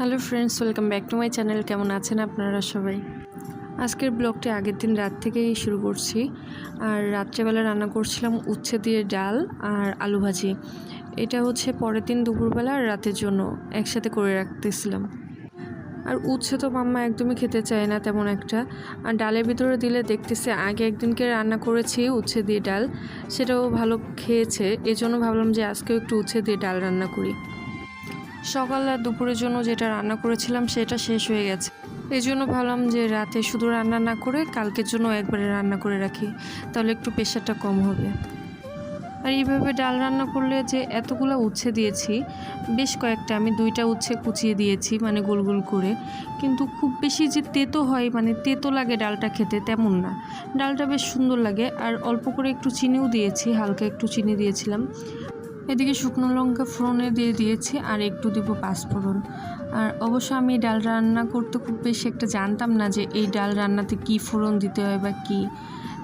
Hello friends, welcome back to my channel. কেমন আছেন আপনারা সবাই? আজকের ব্লগটি আগের দিন রাত থেকেই শুরু করছি। আর রাত্রেবেলা রান্না করছিলাম উচ্ছে দিয়ে ডাল আর আলু ভাজি। এটা হচ্ছে পরের দিন দুপুরবেলা আর রাতের জন্য একসাথে করে রাখতেছিলাম। আর উচ্ছে তো মাম্মা একদমই খেতে চায় না তেমন একটা। আর ডালের ভিতরে দিলে দেখতেছে আগে একদিনকে রান্না করেছি উচ্ছে দিয়ে ডাল, সেটাও ভালো খেয়েছে। এজন্য ভাবলাম যে আজকেও একটু উচ্ছে দিয়ে ডাল রান্না করি। সকাল আর দুপুরের জন্য যেটা রান্না করেছিলাম সেটা শেষ হয়ে গেছে। এই জন্য ভাবলাম যে রাতে শুধু রান্না না করে কালকের জন্য একবারে রান্না করে রাখি, তাহলে একটু প্রেশারটা কম হবে। আর এইভাবে ডাল রান্না করলে যে এতগুলো উচ্ছে দিয়েছি, বেশ কয়েকটা, আমি 2টা উচ্ছে কুচিয়ে দিয়েছি মানে গোল গোল করে। কিন্তু খুব বেশি যে তেতো হয়, মানে তেতো লাগে ডালটা খেতে তেমন না। ডালটা বেশ সুন্দর লাগে। আর অল্প করে একটু চিনিও দিয়েছি, হালকা একটু চিনি দিয়েছিলাম। এদিকে শুকনো লঙ্কা ফোড়নে দিয়ে দিয়েছি আর একটু দিব পাঁচফোড়ন। আর অবশ্য আমি ডাল রান্না করতে খুব বেশি একটা জানতাম না যে এই ডাল রান্নাতে কী ফোড়ন দিতে হয় বা কী।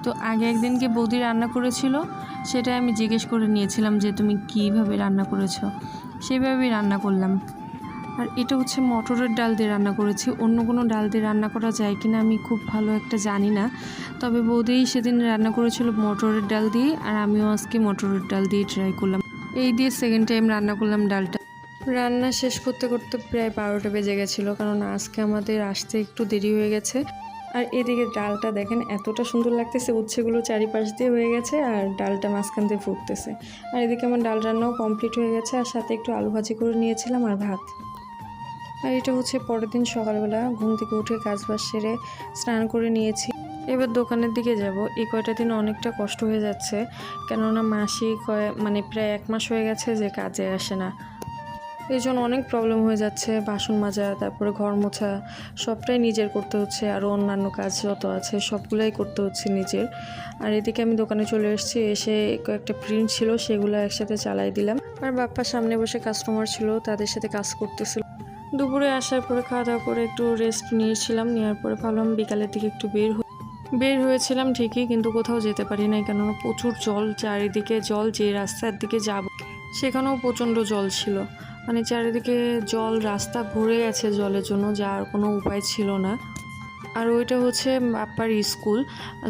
তো আগে একদিনকে বৌদি রান্না করেছিল, সেটা আমি জিজ্ঞেস করে নিয়েছিলাম যে তুমি কীভাবে রান্না করেছো, সেভাবেই রান্না করলাম। আর এটা হচ্ছে মটরের ডাল দিয়ে রান্না করেছি। অন্য কোনো ডাল দিয়ে রান্না করা যায় কিনা আমি খুব ভালো একটা জানি না, তবে বৌদি সেদিন রান্না করেছিল মটরের ডাল দিয়ে, আর আমিও আজকে মটরের ডাল দিয়ে ট্রাই করলাম। এই দিয়ে সেকেন্ড টাইম রান্না করলাম ডালটা। রান্না শেষ করতে করতে প্রায় 12টা বেজে গেছিলো, কারণ আজকে আমাদের আসতে একটু দেরি হয়ে গেছে। আর এদিকে ডালটা দেখেন এতটা সুন্দর লাগতেছে, উচ্ছেগুলো চারিপাশ দিয়ে হয়ে গেছে আর ডালটা মাঝখান দিয়ে ফুটতেছে। আর এদিকে আমার ডাল রান্নাও কমপ্লিট হয়ে গেছে, আর সাথে একটু আলু ভাজি করে নিয়েছিলাম আর ভাত। আর এটা হচ্ছে পরের দিন সকালবেলা ঘুম থেকে উঠে কাজবাজ সেরে স্নান করে নিয়েছি। এবার দোকানের দিকে যাব। এই কয়টা দিন অনেকটা কষ্ট হয়ে যাচ্ছে, কেননা মাসি মানে প্রায় 1 মাস হয়ে গেছে যে কাজে আসে না। এই জন্য অনেক প্রবলেম হয়ে যাচ্ছে। বাসন মাজা, তারপরে ঘর মোছা, সবটাই নিজের করতে হচ্ছে। আরও অন্যান্য কাজ যত আছে সবগুলাই করতে হচ্ছে নিজের। আর এদিকে আমি দোকানে চলে এসেছি, এসে কয়েকটা প্রিন্ট ছিল সেগুলো একসাথে চালাই দিলাম। আর বাপ্পার সামনে বসে কাস্টমার ছিল, তাদের সাথে কাজ করতেছিল। দুপুরে আসার পরে খাওয়া দাওয়া করে একটু রেস্ট নিয়েছিলাম। নেওয়ার পরে ভাবলাম বিকালের দিকে একটু বের হয়েছিলাম ঠিকই, কিন্তু কোথাও যেতে পারি নাই, কেননা প্রচুর জল, চারিদিকে জল। যে রাস্তার দিকে যাব সেখানেও প্রচণ্ড জল ছিল, মানে চারিদিকে জল, রাস্তা ভরে গেছে জলের জন্য, যার কোনো উপায় ছিল না। আর ওইটা হচ্ছে বাপ্পার স্কুল,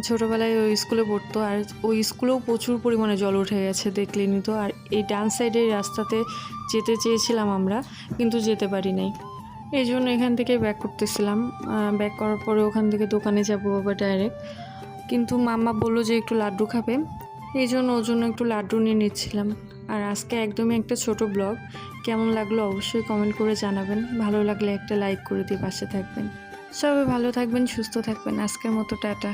ছোটোবেলায় ওই স্কুলে পড়তো, আর ওই স্কুলেও প্রচুর পরিমাণে জল উঠে গেছে, দেখলেনি তো। আর এই ডান সাইডের রাস্তাতে যেতে চেয়েছিলাম আমরা, কিন্তু যেতে পারি নাই। এই জন্য এখান থেকে ব্যাক করতেছিলাম। ব্যাক করার পরে ওখান থেকে দোকানে যাবো আবার ডাইরেক্ট, কিন্তু মাম্মা বললো যে একটু লাড্ডু খাবে, এই জন্য ওর জন্য একটু লাড্ডু নিয়ে নিচ্ছিলাম। আর আজকে একদমই একটা ছোট ব্লগ, কেমন লাগলো অবশ্যই কমেন্ট করে জানাবেন। ভালো লাগলে একটা লাইক করে দিয়ে পাশে থাকবেন। সবাই ভালো থাকবেন, সুস্থ থাকবেন। আজকের মতো টাটা।